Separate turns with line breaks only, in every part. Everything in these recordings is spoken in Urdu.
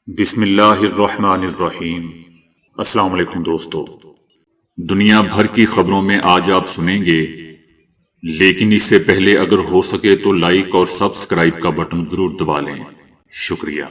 بسم اللہ الرحمن الرحیم۔ السلام علیکم دوستو، دنیا بھر کی خبروں میں آج آپ سنیں گے، لیکن اس سے پہلے اگر ہو سکے تو لائک اور سبسکرائب کا بٹن ضرور دبا لیں۔ شکریہ۔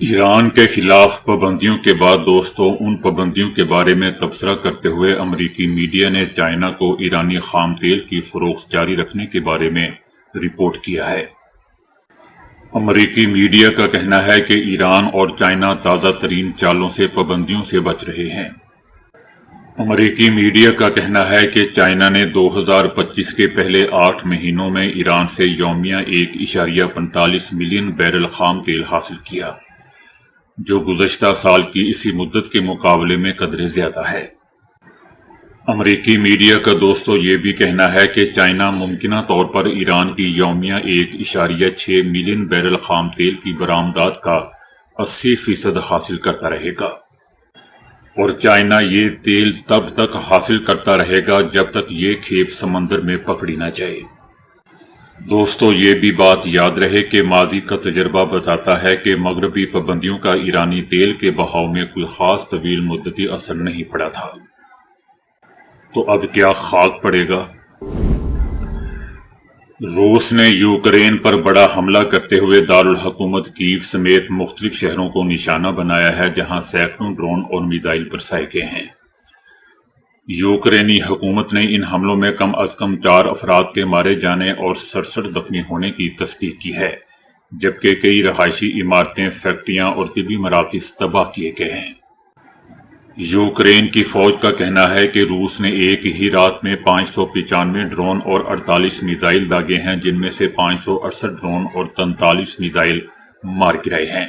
ایران کے خلاف پابندیوں کے بعد دوستو، ان پابندیوں کے بارے میں تبصرہ کرتے ہوئے امریکی میڈیا نے چائنا کو ایرانی خام تیل کی فروخت جاری رکھنے کے بارے میں رپورٹ کیا ہے۔ امریکی میڈیا کا کہنا ہے کہ ایران اور چائنا تازہ ترین چالوں سے پابندیوں سے بچ رہے ہیں۔ امریکی میڈیا کا کہنا ہے کہ چائنا نے 2025 کے پہلے 8 مہینوں میں ایران سے یومیہ 1.45 ملین بیرل خام تیل حاصل کیا، جو گزشتہ سال کی اسی مدت کے مقابلے میں قدرے زیادہ ہے۔ امریکی میڈیا کا دوستو یہ بھی کہنا ہے کہ چائنا ممکنہ طور پر ایران کی یومیہ 1.6 ملین بیرل خام تیل کی برآمدات کا 80% حاصل کرتا رہے گا، اور چائنا یہ تیل تب تک حاصل کرتا رہے گا جب تک یہ کھیپ سمندر میں پکڑی نہ جائے۔ دوستو یہ بھی بات یاد رہے کہ ماضی کا تجربہ بتاتا ہے کہ مغربی پابندیوں کا ایرانی تیل کے بہاؤ میں کوئی خاص طویل مدتی اثر نہیں پڑا تھا، تو اب کیا خاک پڑے گا؟ روس نے یوکرین پر بڑا حملہ کرتے ہوئے دارالحکومت کیو سمیت مختلف شہروں کو نشانہ بنایا ہے، جہاں سینکڑوں ڈرون اور میزائل برسائے گئے ہیں۔ یوکرینی حکومت نے ان حملوں میں کم از کم 4 افراد کے مارے جانے اور 67 زخمی ہونے کی تصدیق کی ہے، جبکہ کئی رہائشی عمارتیں، فیکٹریاں اور طبی مراکز تباہ کیے گئے ہیں۔ یوکرین کی فوج کا کہنا ہے کہ روس نے ایک ہی رات میں 595 ڈرون اور 48 میزائل داغے ہیں، جن میں سے 568 ڈرون اور 43 میزائل مار گرائے ہیں۔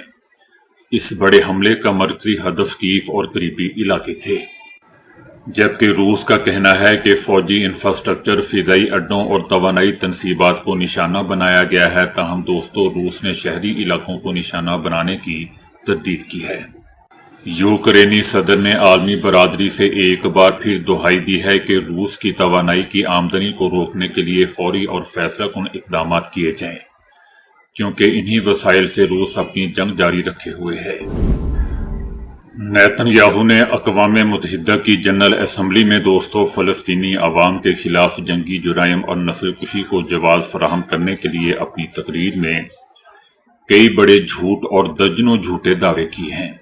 اس بڑے حملے کا مرکزی ہدف کیف اور قریبی علاقے تھے، جبکہ روس کا کہنا ہے کہ فوجی انفراسٹرکچر، فضائی اڈوں اور توانائی تنصیبات کو نشانہ بنایا گیا ہے۔ تاہم دوستو، روس نے شہری علاقوں کو نشانہ بنانے کی تردید کی ہے۔ یوکرینی صدر نے عالمی برادری سے ایک بار پھر دہائی دی ہے کہ روس کی توانائی کی آمدنی کو روکنے کے لیے فوری اور فیصلہ کن اقدامات کیے جائیں، کیونکہ انہی وسائل سے روس اپنی جنگ جاری رکھے ہوئے ہے۔ نیتن یاہو نے اقوام متحدہ کی جنرل اسمبلی میں دوستو فلسطینی عوام کے خلاف جنگی جرائم اور نسل کشی کو جواز فراہم کرنے کے لیے اپنی تقریر میں کئی بڑے جھوٹ اور درجنوں جھوٹے دعوے کیے ہیں۔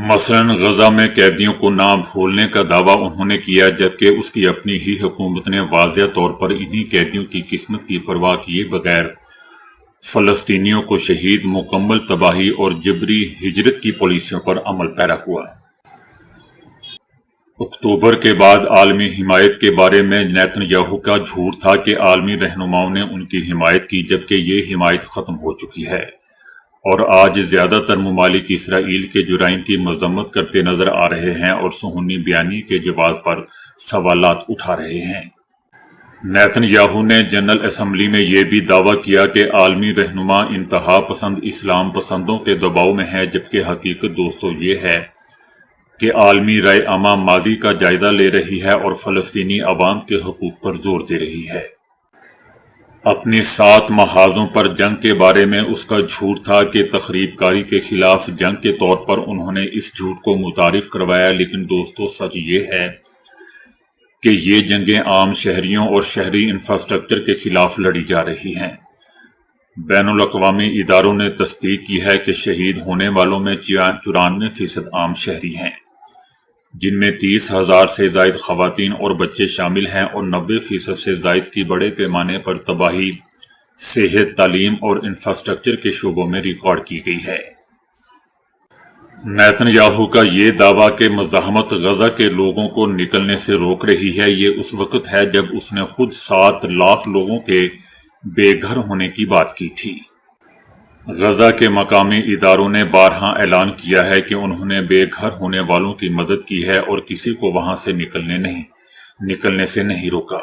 مثلاً غزہ میں قیدیوں کو نہ بھولنے کا دعویٰ انہوں نے کیا، جبکہ اس کی اپنی ہی حکومت نے واضح طور پر انہی قیدیوں کی قسمت کی پرواہ کیے بغیر فلسطینیوں کو شہید، مکمل تباہی اور جبری ہجرت کی پالیسیوں پر عمل پیرا ہوا۔ اکتوبر کے بعد عالمی حمایت کے بارے میں نیتن یاہو کا جھوٹ تھا کہ عالمی رہنماؤں نے ان کی حمایت کی، جبکہ یہ حمایت ختم ہو چکی ہے، اور آج زیادہ تر ممالک اسرائیل کے جرائم کی مذمت کرتے نظر آ رہے ہیں اور صہیونی بیانی کے جواز پر سوالات اٹھا رہے ہیں۔ نیتن یاہو نے جنرل اسمبلی میں یہ بھی دعویٰ کیا کہ عالمی رہنما انتہا پسند اسلام پسندوں کے دباؤ میں ہے، جبکہ حقیقت دوستو یہ ہے کہ عالمی رائے عامہ ماضی کا جائزہ لے رہی ہے اور فلسطینی عوام کے حقوق پر زور دے رہی ہے۔ اپنی 7 محاذوں پر جنگ کے بارے میں اس کا جھوٹ تھا کہ تخریب کاری کے خلاف جنگ کے طور پر انہوں نے اس جھوٹ کو متعارف کروایا، لیکن دوستو سچ یہ ہے کہ یہ جنگیں عام شہریوں اور شہری انفراسٹرکچر کے خلاف لڑی جا رہی ہیں۔ بین الاقوامی اداروں نے تصدیق کی ہے کہ شہید ہونے والوں میں 94% عام شہری ہیں، جن میں 30,000 سے زائد خواتین اور بچے شامل ہیں، اور 90% سے زائد کی بڑے پیمانے پر تباہی صحت، تعلیم اور انفراسٹرکچر کے شعبوں میں ریکارڈ کی گئی ہے۔ نیتن یاہو کا یہ دعویٰ کہ مزاحمت غزہ کے لوگوں کو نکلنے سے روک رہی ہے، یہ اس وقت ہے جب اس نے خود 7 لاکھ لوگوں کے بے گھر ہونے کی بات کی تھی۔ غزہ کے مقامی اداروں نے بارہا اعلان کیا ہے کہ انہوں نے بے گھر ہونے والوں کی مدد کی ہے اور کسی کو وہاں سے نکلنے سے نہیں روکا۔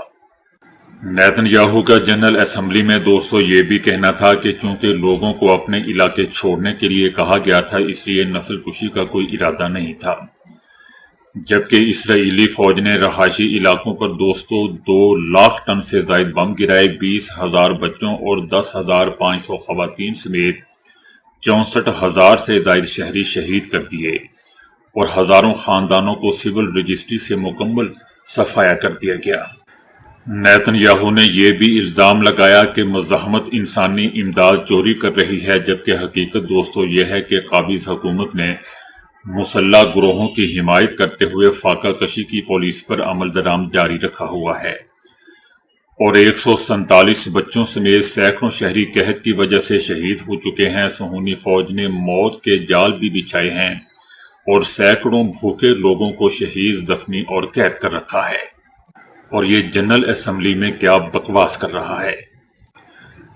نیتن یاہو کا جنرل اسمبلی میں دوستو یہ بھی کہنا تھا کہ چونکہ لوگوں کو اپنے علاقے چھوڑنے کے لیے کہا گیا تھا، اس لیے نسل کشی کا کوئی ارادہ نہیں تھا۔ جبکہ اسرائیلی فوج نے رہائشی علاقوں پر 2 لاکھ ٹن سے زائد بم گرائے، 20,000 بچوں اور 10,500 خواتین سمیت 64,000 سے زائد شہری شہید کر دیے اور ہزاروں خاندانوں کو سول رجسٹری سے مکمل صفایا کر دیا گیا۔ نیتن یاہو نے یہ بھی الزام لگایا کہ مزاحمت انسانی امداد چوری کر رہی ہے، جبکہ حقیقت دوستو یہ ہے کہ قابض حکومت نے مسلح گروہوں کی حمایت کرتے ہوئے فاقہ کشی کی پالیسی پر عمل درآمد جاری رکھا ہوا ہے اور 147 بچوں سمیت سینکڑوں شہری قحط کی وجہ سے شہید ہو چکے ہیں۔ صہیونی فوج نے موت کے جال بھی بچھائے ہیں اور سینکڑوں بھوکے لوگوں کو شہید، زخمی اور قید کر رکھا ہے، اور یہ جنرل اسمبلی میں کیا بکواس کر رہا ہے۔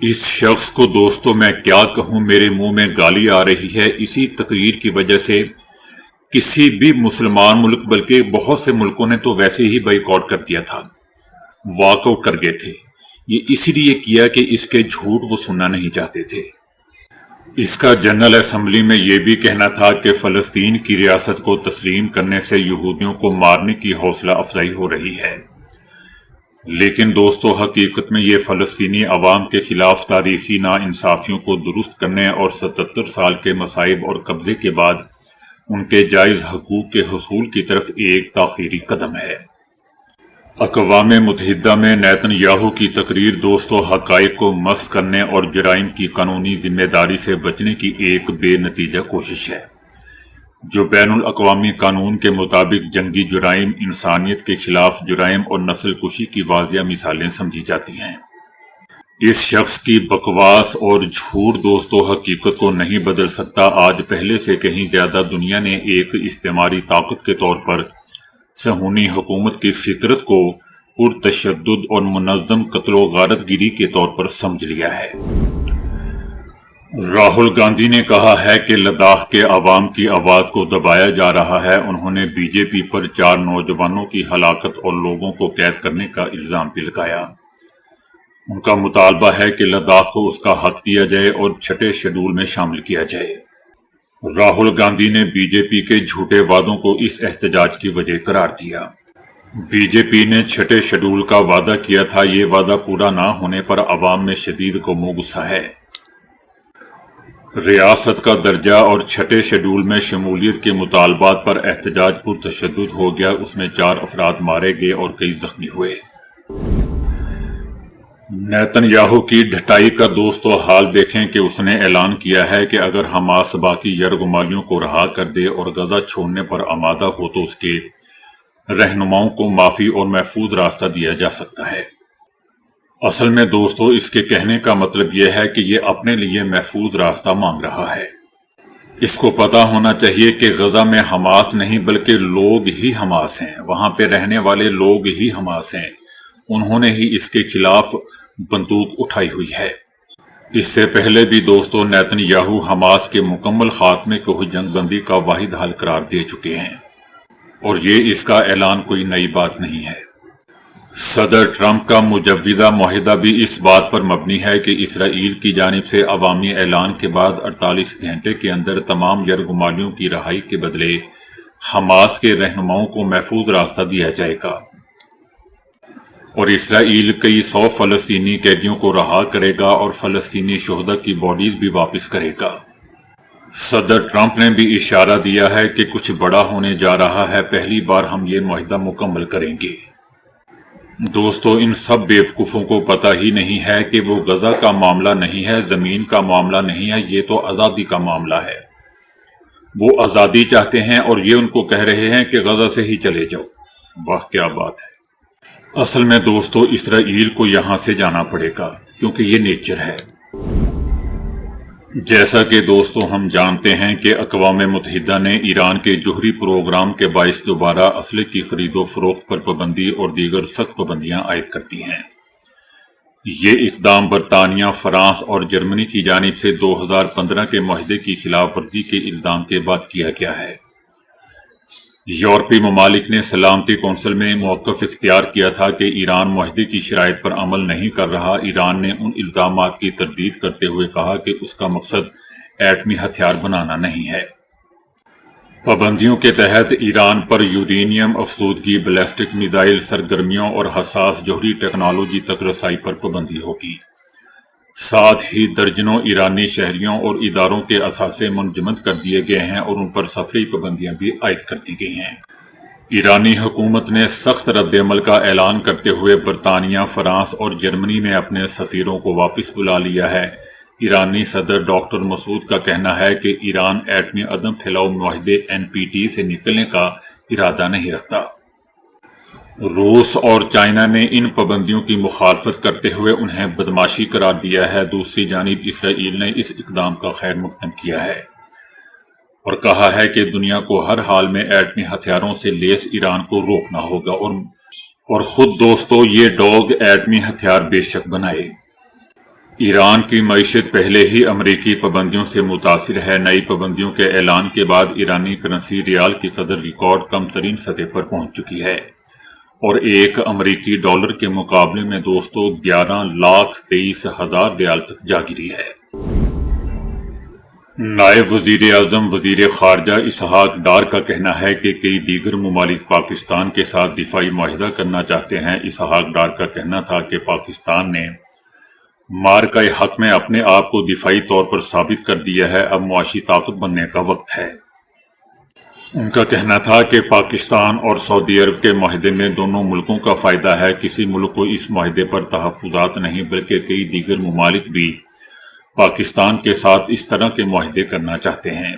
اس شخص کو دوستو میں کیا کہوں، میرے منہ میں گالی آ رہی ہے۔ اسی تقریر کی وجہ سے کسی بھی مسلمان ملک، بلکہ بہت سے ملکوں نے تو ویسے ہی بائیکاٹ کر دیا تھا، واک آؤٹ کر گئے تھے۔ یہ اس لیے کیا کہ اس کے جھوٹ وہ سننا نہیں چاہتے تھے۔ اس کا جنرل اسمبلی میں یہ بھی کہنا تھا کہ فلسطین کی ریاست کو تسلیم کرنے سے یہودیوں کو مارنے کی حوصلہ افزائی ہو رہی ہے، لیکن دوستو حقیقت میں یہ فلسطینی عوام کے خلاف تاریخی ناانصافیوں کو درست کرنے اور 77 سال کے مصائب اور قبضے کے بعد ان کے جائز حقوق کے حصول کی طرف ایک تاخیری قدم ہے۔ اقوام متحدہ میں نیتن یاہو کی تقریر دوستو حقائق کو مسخ کرنے اور جرائم کی قانونی ذمہ داری سے بچنے کی ایک بے نتیجہ کوشش ہے، جو بین الاقوامی قانون کے مطابق جنگی جرائم، انسانیت کے خلاف جرائم اور نسل کشی کی واضح مثالیں سمجھی جاتی ہیں۔ اس شخص کی بکواس اور جھوٹ دوستو حقیقت کو نہیں بدل سکتا۔ آج پہلے سے کہیں زیادہ دنیا نے ایک استعماری طاقت کے طور پر صہیونی حکومت کی فطرت کو پرتشدد اور منظم قتل و غارت گری کے طور پر سمجھ لیا ہے۔ راہل گاندھی نے کہا ہے کہ لداخ کے عوام کی آواز کو دبایا جا رہا ہے۔ انہوں نے بی جے پی پر 4 نوجوانوں کی ہلاکت اور لوگوں کو قید کرنے کا الزام بھی لگایا۔ ان کا مطالبہ ہے کہ لداخ کو اس کا حق دیا جائے اور 6 شیڈول میں شامل کیا جائے۔ راہل گاندھی نے بی جے پی کے جھوٹے وعدوں کو اس احتجاج کی وجہ قرار دیا۔ بی جے پی نے 6 شیڈول کا وعدہ کیا تھا، یہ وعدہ پورا نہ ہونے پر عوام میں شدید قوم و غصہ ہے۔ ریاست کا درجہ اور 6 شیڈول میں شمولیت کے مطالبات پر احتجاج پرتشدد ہو گیا۔ اس میں 4 افراد مارے گئے اور کئی زخمی ہوئے۔ نیتن یاہو کی ڈھٹائی کا دوستو حال دیکھیں کہ اس نے اعلان کیا ہے کہ اگر حماس باقی یرغمالیوں کو رہا کر دے اور غزہ چھوڑنے پر آمادہ ہو تو اس کے رہنماؤں کو معافی اور محفوظ راستہ دیا جا سکتا ہے۔ اصل میں دوستو اس کے کہنے کا مطلب یہ ہے کہ یہ اپنے لیے محفوظ راستہ مانگ رہا ہے۔ اس کو پتا ہونا چاہیے کہ غزہ میں حماس نہیں بلکہ لوگ ہی حماس ہیں، وہاں پہ رہنے والے لوگ ہی حماس ہیں۔ انہوں نے ہی اس کے خلاف بندوق اٹھائی ہوئی ہے۔ اس سے پہلے بھی دوستو نیتن یاہو حماس کے مکمل خاتمے کو جنگ بندی کا واحد حل قرار دے چکے ہیں، اور یہ اس کا اعلان کوئی نئی بات نہیں ہے۔ صدر ٹرمپ کا مجوزہ معاہدہ بھی اس بات پر مبنی ہے کہ اسرائیل کی جانب سے عوامی اعلان کے بعد 48 گھنٹے کے اندر تمام یرغمالیوں کی رہائی کے بدلے حماس کے رہنماؤں کو محفوظ راستہ دیا جائے گا، اور اسرائیل کئی 100 فلسطینی قیدیوں کو رہا کرے گا اور فلسطینی شہداء کی باڈیز بھی واپس کرے گا۔ صدر ٹرمپ نے بھی اشارہ دیا ہے کہ کچھ بڑا ہونے جا رہا ہے، پہلی بار ہم یہ معاہدہ مکمل کریں گے۔ دوستو ان سب بیوقوفوں کو پتہ ہی نہیں ہے کہ وہ غزہ کا معاملہ نہیں ہے، زمین کا معاملہ نہیں ہے، یہ تو آزادی کا معاملہ ہے۔ وہ آزادی چاہتے ہیں اور یہ ان کو کہہ رہے ہیں کہ غزہ سے ہی چلے جاؤ۔ واہ کیا بات ہے۔ اصل میں دوستو اسرائیل کو یہاں سے جانا پڑے گا کیونکہ یہ نیچر ہے۔ جیسا کہ دوستو ہم جانتے ہیں کہ اقوام متحدہ نے ایران کے جوہری پروگرام کے باعث دوبارہ اسلحے کی خرید و فروخت پر پابندی اور دیگر سخت پابندیاں عائد کرتی ہیں۔ یہ اقدام برطانیہ، فرانس اور جرمنی کی جانب سے 2015 کے معاہدے کی خلاف ورزی کے الزام کے بعد کیا گیا ہے۔ یورپی ممالک نے سلامتی کونسل میں موقف اختیار کیا تھا کہ ایران معاہدے کی شرائط پر عمل نہیں کر رہا۔ ایران نے ان الزامات کی تردید کرتے ہوئے کہا کہ اس کا مقصد ایٹمی ہتھیار بنانا نہیں ہے۔ پابندیوں کے تحت ایران پر یورینیم افزودگی، بیلسٹک میزائل سرگرمیوں اور حساس جوہری ٹیکنالوجی تک رسائی پر پابندی ہوگی۔ ساتھ ہی درجنوں ایرانی شہریوں اور اداروں کے اثاثے منجمد کر دیے گئے ہیں اور ان پر سفری پابندیاں بھی عائد کر دی گئی ہیں۔ ایرانی حکومت نے سخت رد عمل کا اعلان کرتے ہوئے برطانیہ، فرانس اور جرمنی میں اپنے سفیروں کو واپس بلا لیا ہے۔ ایرانی صدر ڈاکٹر مسعود کا کہنا ہے کہ ایران ایٹمی عدم پھیلاؤ معاہدے NPT سے نکلنے کا ارادہ نہیں رکھتا۔ روس اور چائنا نے ان پابندیوں کی مخالفت کرتے ہوئے انہیں بدمعاشی قرار دیا ہے۔ دوسری جانب اسرائیل نے اس اقدام کا خیر مقدم کیا ہے اور کہا ہے کہ دنیا کو ہر حال میں ایٹمی ہتھیاروں سے لیس ایران کو روکنا ہوگا اور خود دوستو یہ ڈوگ ایٹمی ہتھیار بے شک بنائے۔ ایران کی معیشت پہلے ہی امریکی پابندیوں سے متاثر ہے۔ نئی پابندیوں کے اعلان کے بعد ایرانی کرنسی ریال کی قدر ریکارڈ کم ترین سطح پر پہنچ چکی ہے اور ایک امریکی ڈالر کے مقابلے میں دوستو 11,23,000 ریال تک جا گری ہے۔ نائب وزیر اعظم وزیر خارجہ اسحاق ڈار کا کہنا ہے کہ کئی دیگر ممالک پاکستان کے ساتھ دفاعی معاہدہ کرنا چاہتے ہیں۔ اسحاق ڈار کا کہنا تھا کہ پاکستان نے مارکہ حق میں اپنے آپ کو دفاعی طور پر ثابت کر دیا ہے، اب معاشی طاقت بننے کا وقت ہے۔ ان کا کہنا تھا کہ پاکستان اور سعودی عرب کے معاہدے میں دونوں ملکوں کا فائدہ ہے۔ کسی ملک کو اس معاہدے پر تحفظات نہیں بلکہ کئی دیگر ممالک بھی پاکستان کے ساتھ اس طرح کے معاہدے کرنا چاہتے ہیں۔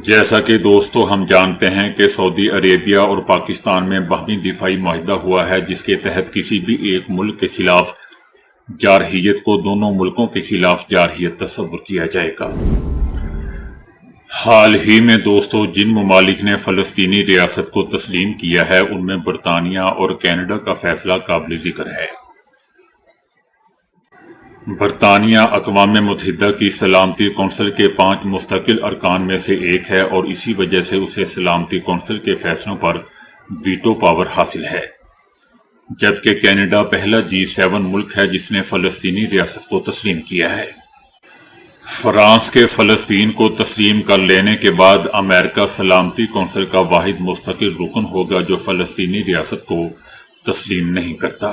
جیسا کہ دوستو ہم جانتے ہیں کہ سعودی عربیہ اور پاکستان میں باہمی دفاعی معاہدہ ہوا ہے جس کے تحت کسی بھی ایک ملک کے خلاف جارحیت کو دونوں ملکوں کے خلاف جارحیت تصور کیا جائے گا۔ حال ہی میں دوستو جن ممالک نے فلسطینی ریاست کو تسلیم کیا ہے ان میں برطانیہ اور کینیڈا کا فیصلہ قابل ذکر ہے۔ برطانیہ اقوام متحدہ کی سلامتی کونسل کے 5 مستقل ارکان میں سے ایک ہے اور اسی وجہ سے اسے سلامتی کونسل کے فیصلوں پر ویٹو پاور حاصل ہے، جبکہ کینیڈا پہلا G7 ملک ہے جس نے فلسطینی ریاست کو تسلیم کیا ہے۔ فرانس کے فلسطین کو تسلیم کر لینے کے بعد امریکہ سلامتی کونسل کا واحد مستقل رکن ہوگا جو فلسطینی ریاست کو تسلیم نہیں کرتا۔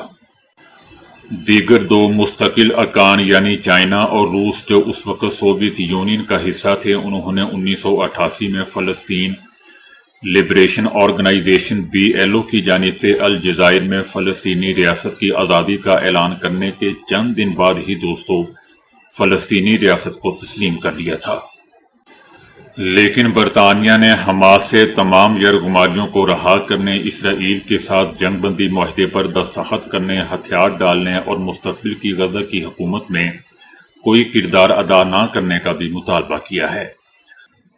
دیگر 2 مستقل ارکان یعنی چائنا اور روس جو اس وقت سوویت یونین کا حصہ تھے، انہوں نے 1988 میں فلسطین لبریشن آرگنائزیشن BLO کی جانب سے الجزائر میں فلسطینی ریاست کی آزادی کا اعلان کرنے کے چند دن بعد ہی دوستو فلسطینی ریاست کو تسلیم کر لیا تھا۔ لیکن برطانیہ نے حماس سے تمام یرغمالیوں کو رہا کرنے، اسرائیل کے ساتھ جنگ بندی معاہدے پر دستخط کرنے، ہتھیار ڈالنے اور مستقبل کی غزہ کی حکومت میں کوئی کردار ادا نہ کرنے کا بھی مطالبہ کیا ہے۔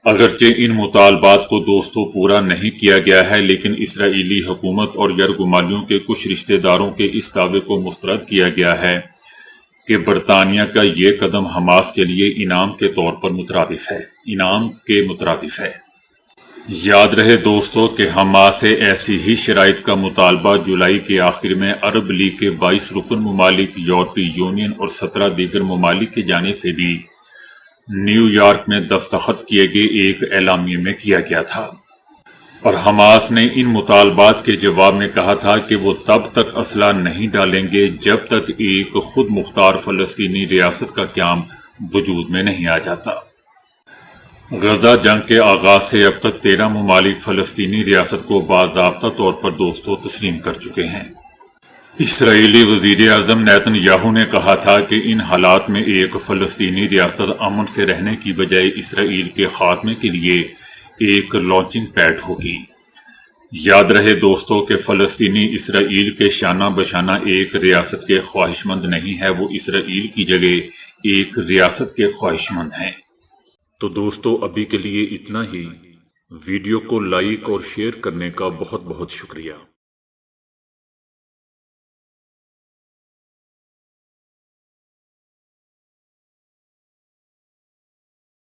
اگرچہ ان مطالبات کو دوستو پورا نہیں کیا گیا ہے، لیکن اسرائیلی حکومت اور یرغمالیوں کے کچھ رشتہ داروں کے اس دعوے کو مسترد کیا گیا ہے کہ برطانیہ کا یہ قدم حماس کے لیے انعام کے طور پر مترادف ہے۔ یاد رہے دوستو کہ حماس سے ایسی ہی شرائط کا مطالبہ جولائی کے آخر میں عرب لیگ کے 22 رکن ممالک، یورپی یونین اور 17 دیگر ممالک کی جانب سے بھی نیو یارک میں دستخط کیے گئے ایک اعلامیے میں کیا گیا تھا، اور حماس نے ان مطالبات کے جواب میں کہا تھا کہ وہ تب تک اسلحہ نہیں ڈالیں گے جب تک ایک خود مختار فلسطینی ریاست کا قیام وجود میں نہیں آ جاتا۔ غزہ جنگ کے آغاز سے اب تک 13 ممالک فلسطینی ریاست کو باضابطہ طور پر دوستو تسلیم کر چکے ہیں۔ اسرائیلی وزیر اعظم نیتن یاہو نے کہا تھا کہ ان حالات میں ایک فلسطینی ریاست امن سے رہنے کی بجائے اسرائیل کے خاتمے کے لیے ایک لانچنگ پیڈ ہوگی۔ یاد رہے دوستو کہ فلسطینی اسرائیل کے شانہ بشانہ ایک ریاست کے خواہش مند نہیں ہے، وہ اسرائیل کی جگہ ایک ریاست کے خواہش مند ہیں۔ تو دوستو ابھی کے لیے اتنا ہی۔ ویڈیو کو لائک اور شیئر کرنے کا بہت بہت شکریہ۔